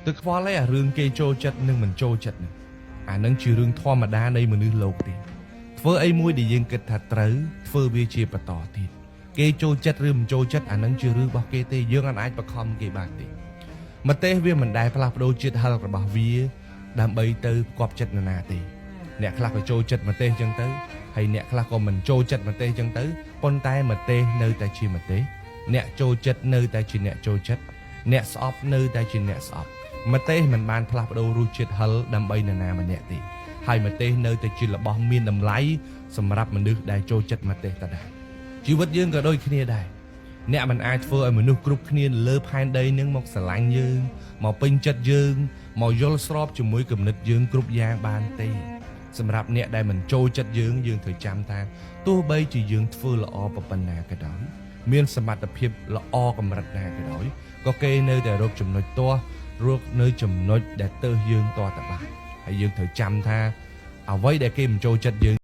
ទឹកខ្វល់ឯអារឿងគេចូលចិត្តនិងមិនចូលចិត្តនេះអានឹងជារឿងធម្មតានៃមនុស្សលោកទេធ្វើអីមួយដែលយើងគិតថាត្រូវធ្វើវាជាបន្តទៀតគេចូលចិត្តឬមិនចូលចិត្តអានឹងជារឿងរបស់គេទេយើងអាចបខំគេបានទេម្ទេសវាមិនដែលផ្លាស់ប្ដូរជាតិហឹររបស់វាដើម្បីទៅគប់ចិត្តនរណាទេអ្នកខ្លះក៏ចូលចិត្តម្ទេសចឹងទៅហើយអ្នកខ្លះក៏មិនចូលចិត្តម្ទេសចឹងទៅប៉ុន្តែម្ទេសនៅតែជាម្ទេសអ្នកចូលចិត្តនៅតែជាអ្នកចូលចិត្តអ្នកស្អប់នៅតែជាអ្នកស្អប់ម្ទេសមិនបានផ្លាស់ប្ដូររសជាតិហឹរដើម្បីនរណាម្នាក់ទេហើយម្ទេសនៅតែជារបស់មានតម្លៃសម្រាប់មនុស្សដែលចូលចិត្តម្ទេសដដែលជីវិតយើងក៏ដូចគ្នាដែរអ្នកមិនអាចធ្វើឲ្យមនុស្សគ្រប់គ្នាលើផែនដីនឹងមកស្រឡាញ់យើងមកពេញចិត្តយើងមកយល់ស្របជាមួយគំនិតយើងគ្រប់យ៉ាងបានទេសម្រាប់អ្នកដែលមិនចូលចិត្តយើងត្រូវចាំថាទោះបីជាយើងធ្វើល្អប៉ុណ្ណាក៏ដោយមានសមត្ថភាពល្អកម្រិតណាក៏ដោយក៏គេនៅតែរកចំណុចទាស់រកនៅចំណុចដែលទើសយើងតតែបានហើយយើងត្រូវចាំថាអ្វីដែលគេមិនចូលចិត្តយើង